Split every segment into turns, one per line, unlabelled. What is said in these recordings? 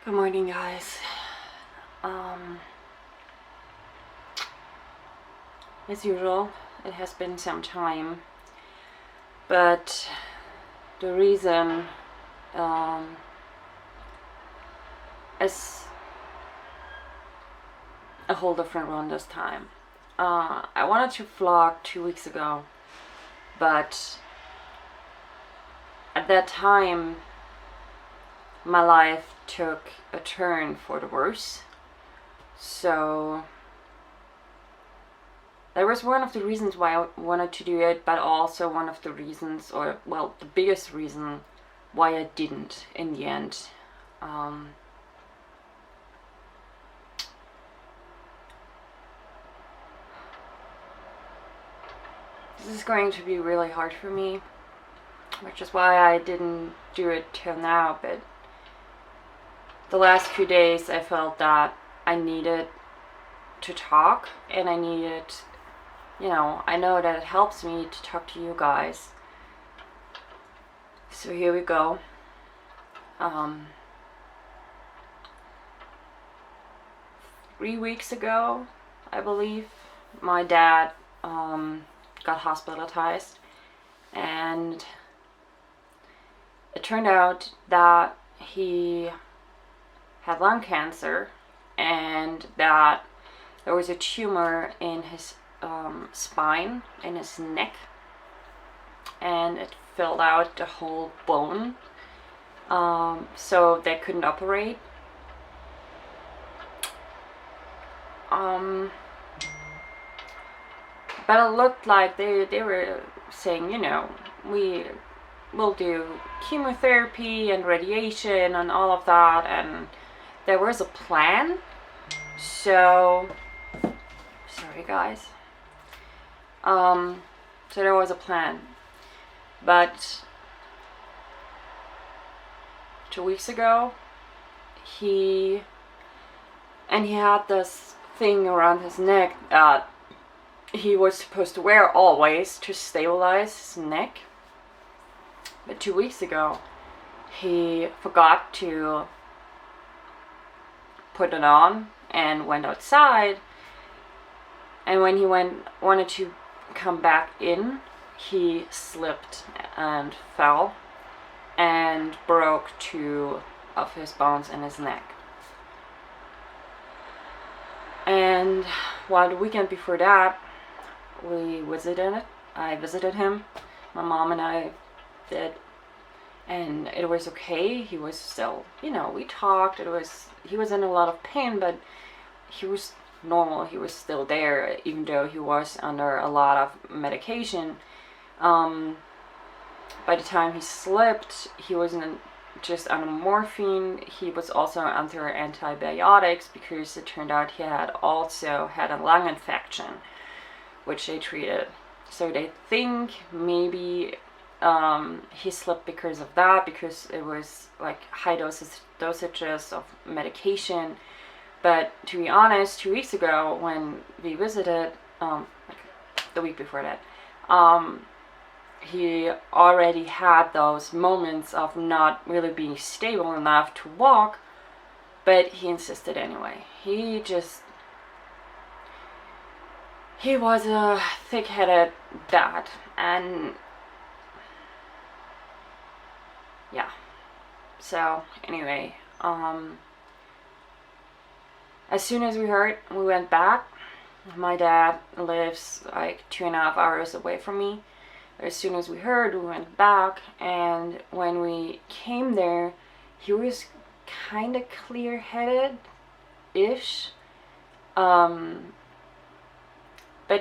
Good morning, guys. Um, as usual, it has been some time, but the reason is a whole different one this time. I wanted to vlog 2 weeks ago, but at that time, my life took a turn for the worse. So that was one of the reasons why I wanted to do it, but also one of the reasons, or well, the biggest reason why I didn't in the end. This is going to be really hard for me, which is why I didn't do it till now, but the last few days I felt that I needed to talk, and I needed, I know that it helps me to talk to you guys. So here we go. 3 weeks ago, I believe, my dad got hospitalized, and it turned out that he had lung cancer and that there was a tumor in his spine, in his neck, and it filled out the whole bone, so they couldn't operate. But it looked like they were saying, we will do chemotherapy and radiation and all of that, and there was a plan. So, sorry guys. So there was a plan. But 2 weeks ago, he had this thing around his neck that he was supposed to wear always to stabilize his neck. But 2 weeks ago, he forgot to put it on and went outside. And when he wanted to come back in, he slipped and fell and broke 2 of his bones in his neck. And the weekend before that, I visited him, my mom and I did, and it was okay. He was still, we talked. He was in a lot of pain, but he was normal. He was still there, even though he was under a lot of medication. By the time he slipped, he wasn't just on morphine. He was also under antibiotics because it turned out he had also had a lung infection, which they treated. So they think maybe he slipped because of that, because it was like high dosages of medication. But to be honest, 2 weeks ago when we visited, like the week before that, he already had those moments of not really being stable enough to walk, but he insisted anyway. He was a thick-headed dad, and yeah. So anyway, as soon as we heard, we went back. My dad lives like 2.5 hours away from me. As soon as we heard, we went back, and when we came there, he was kind of clear-headed-ish. But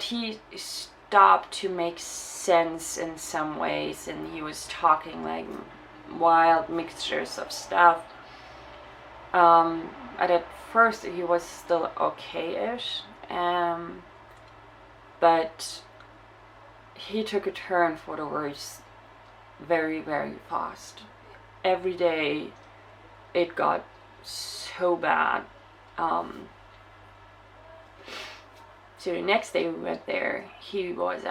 he stopped to make sense in some ways, and he was talking like wild mixtures of stuff. At first he was still okay-ish, but he took a turn for the worse very, very fast. Every day it got so bad. So the next day we went there, he was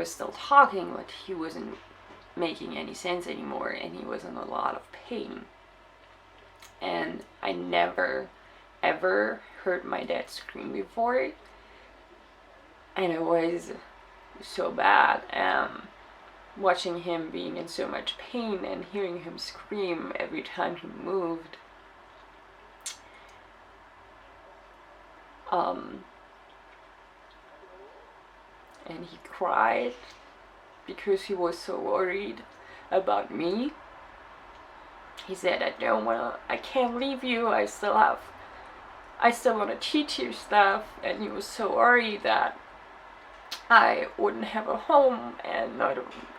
still talking, but he wasn't making any sense anymore, and he was in a lot of pain. And I never ever heard my dad scream before, and it was so bad. Watching him being in so much pain and hearing him scream every time he moved. And he cried because he was so worried about me. He said, I can't leave you, I still want to teach you stuff. And he was so worried that I wouldn't have a home and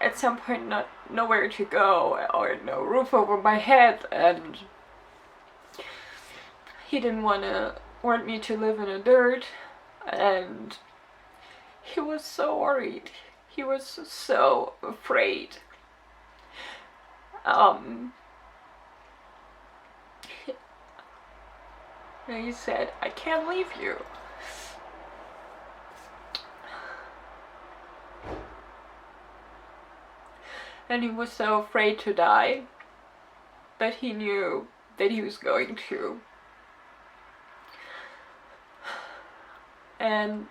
at some point not nowhere to go or no roof over my head, and he didn't want me to live in the dirt, and he was so worried. He was so afraid. And he said, I can't leave you. And he was so afraid to die that he knew that he was going to. And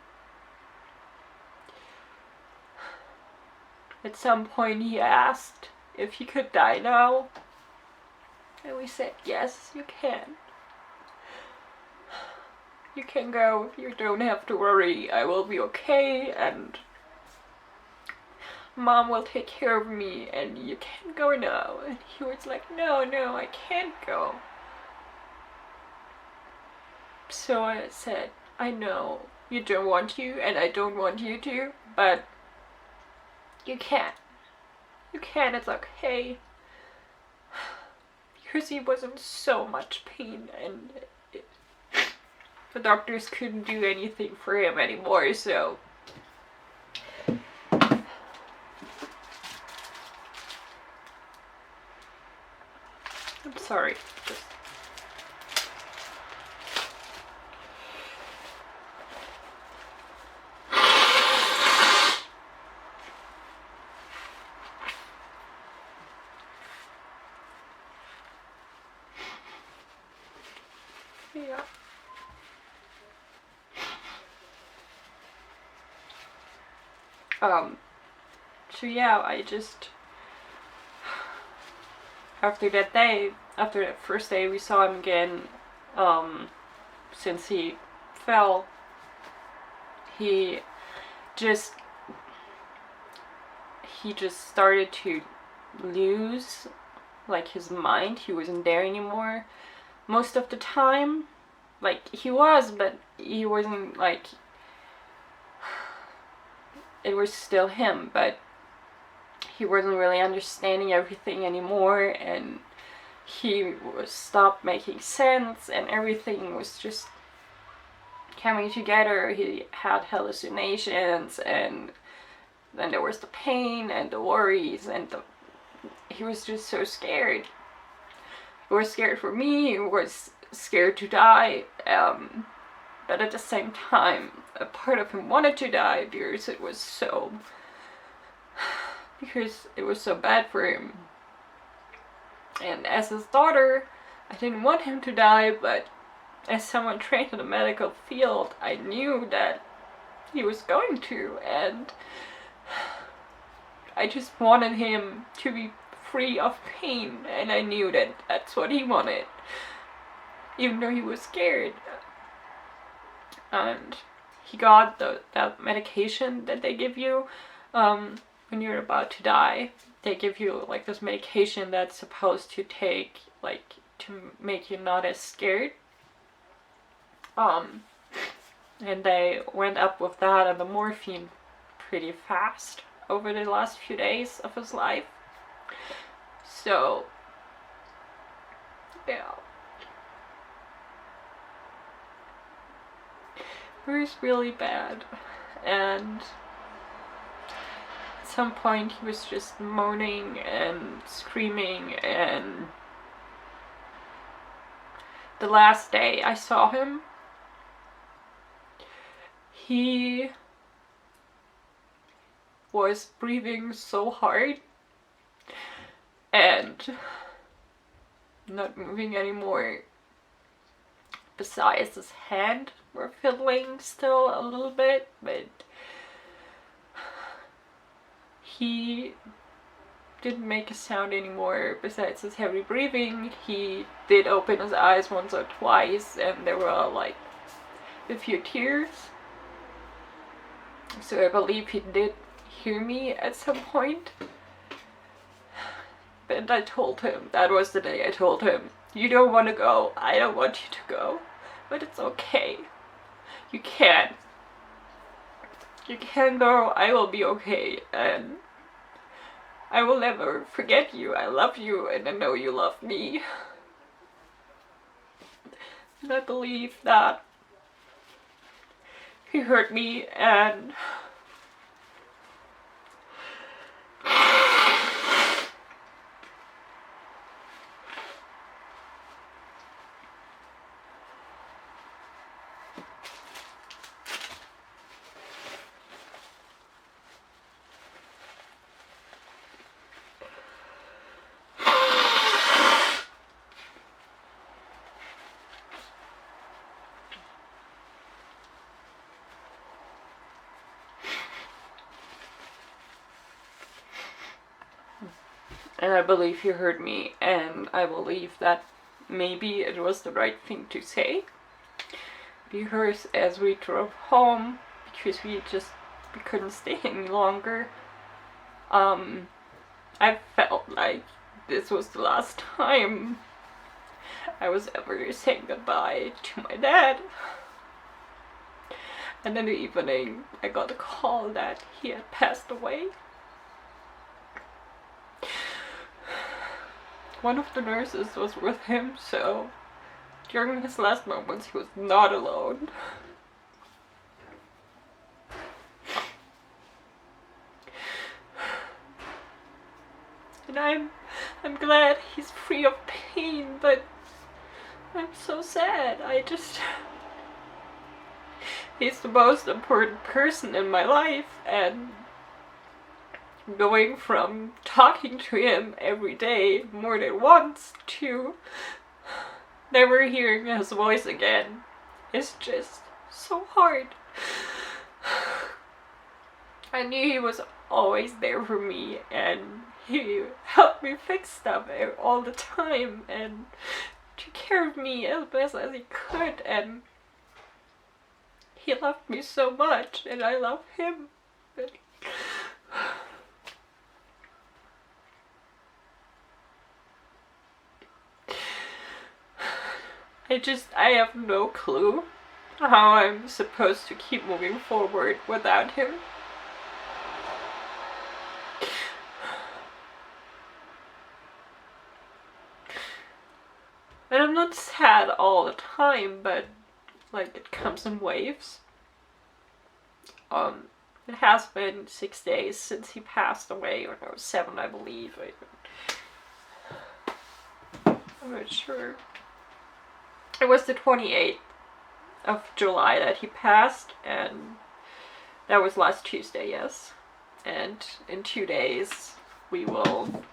at some point he asked if he could die now. And we said, yes, you can. You can go, you don't have to worry, I will be okay, and Mom will take care of me, and you can go now. And he was like, no, I can't go. So I said, I know you don't want to, and I don't want you to, but you can. You can, it's okay. Because he was in so much pain, and the doctors couldn't do anything for him anymore, so I'm sorry. Yeah. So yeah, I just, after that first day we saw him again, since he fell, he just started to lose, like, his mind. He wasn't there anymore most of the time. Like, he was, but he wasn't, like, it was still him, but he wasn't really understanding everything anymore, and he stopped making sense, and everything was just coming together. He had hallucinations, and then there was the pain and the worries, and he was just so scared. He was scared for me, he was scared to die, but at the same time, a part of him wanted to die because it was so bad for him. And as his daughter, I didn't want him to die, but as someone trained in the medical field, I knew that he was going to, and I just wanted him to be free of pain, and I knew that that's what he wanted, even though he was scared. And he got that medication that they give you when you're about to die. They give you, like, this medication that's supposed to take, like, to make you not as scared. And they went up with that and the morphine pretty fast over the last few days of his life. So, yeah. It was really bad, and at some point he was just moaning and screaming, and the last day I saw him, he was breathing so hard, and not moving anymore. Besides his hand were fiddling still a little bit, but he didn't make a sound anymore. Besides his heavy breathing, he did open his eyes once or twice, and there were like a few tears. So I believe he did hear me at some point. And I told him, that was the day I told him, you don't want to go, I don't want you to go, but it's okay. You can. You can go, I will be okay, and I will never forget you. I love you, and I know you love me. And I believe that he heard me, and I believe he heard me, and I believe that maybe it was the right thing to say. Because as we drove home, because we couldn't stay any longer, I felt like this was the last time I was ever saying goodbye to my dad. And in the evening, I got a call that he had passed away. One of the nurses was with him, so during his last moments he was not alone. And I'm glad he's free of pain, but I'm so sad. He's the most important person in my life, and going from talking to him every day more than once to never hearing his voice again is just so hard. I knew he was always there for me, and he helped me fix stuff all the time and took care of me as best as he could, and he loved me so much, and I love him. But I have no clue how I'm supposed to keep moving forward without him. And I'm not sad all the time, but like it comes in waves. It has been 6 days since he passed away, or no, 7 I believe. I'm not sure. It was the 28th of July that he passed, and that was last Tuesday, yes. And in 2 days we will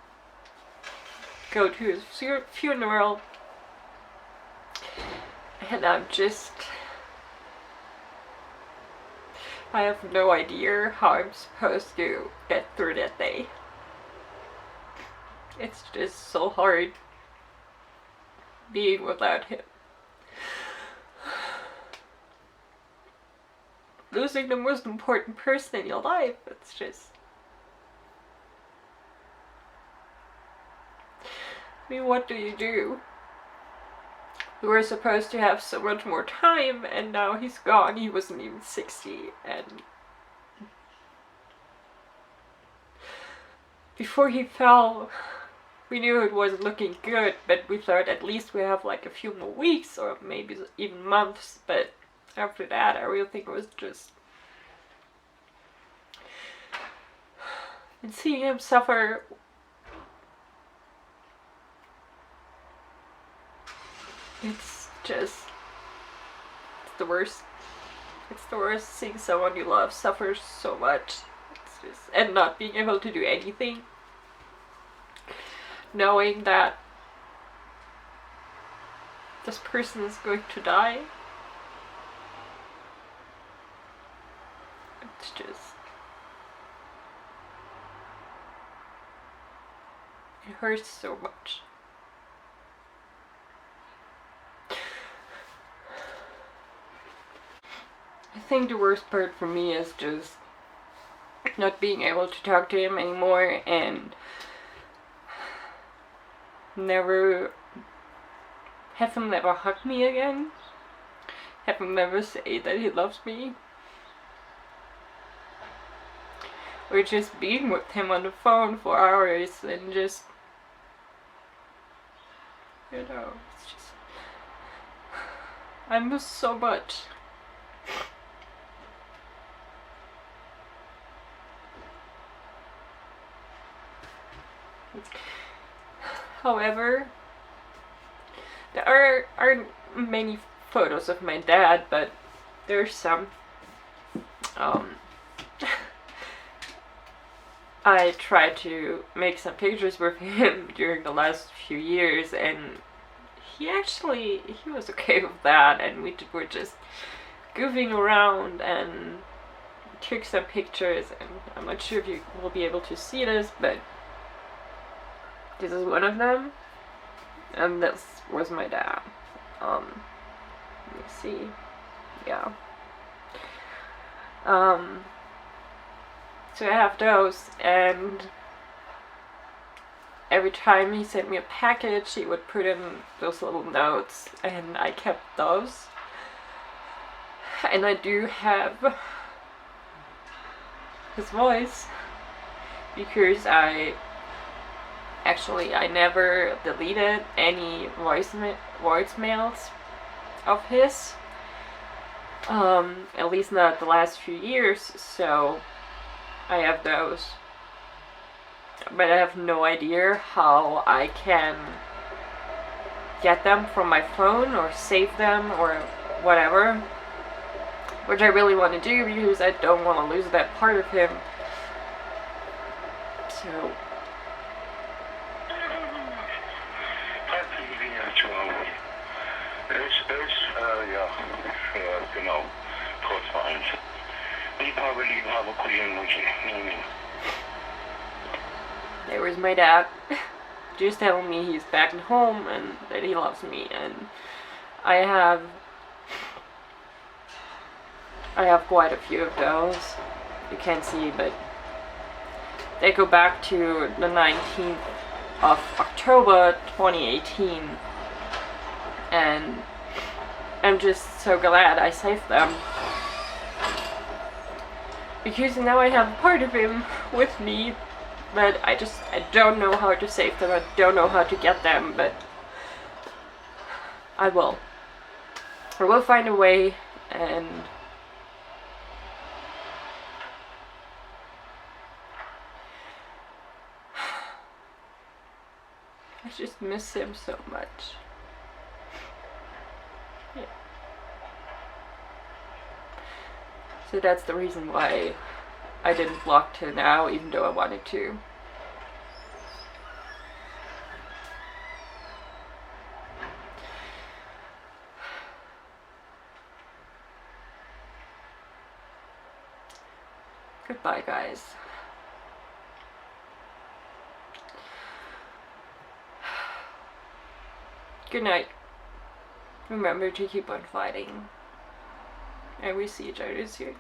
go to his funeral. And I have no idea how I'm supposed to get through that day. It's just so hard being without him. Losing the most important person in your life, it's just... I mean, what do you do? We were supposed to have so much more time, and now he's gone. He wasn't even 60, and before he fell, we knew it wasn't looking good, but we thought at least we have like a few more weeks, or maybe even months, but after that, I really think it was just... And seeing him suffer... It's the worst. It's the worst seeing someone you love suffer so much. And not being able to do anything. Knowing that this person is going to die. It's just, it hurts so much. I think the worst part for me is just not being able to talk to him anymore and have him never hug me again. Have him never say that he loves me. Or just being with him on the phone for hours and just, you know, it's just, I miss so much. However, there aren't many photos of my dad, but there's some. I tried to make some pictures with him during the last few years, and he was okay with that, and we were just goofing around and took some pictures, and I'm not sure if you will be able to see this, but this is one of them, and this was my dad. Let me see, yeah. So I have those, and every time he sent me a package, he would put in those little notes, and I kept those. And I do have his voice, because I never deleted any voicemails of his, at least not the last few years, so I have those. But I have no idea how I can get them from my phone or save them or whatever, which I really want to do because I don't want to lose that part of him. So
genau, kurz vor 1. Liebhaber, Kollegen,
there was my dad just telling me he's back at home and that he loves me, and I have quite a few of those. You can't see, but they go back to the 19th of October 2018, and I'm just so glad I saved them, because now I have a part of him with me, but I don't know how to save them. I don't know how to get them, but I will find a way, and I just miss him so much. Yeah. So that's the reason why I didn't vlog till now, even though I wanted to. Goodbye, guys. Good night. Remember to keep on fighting. And we see each other soon.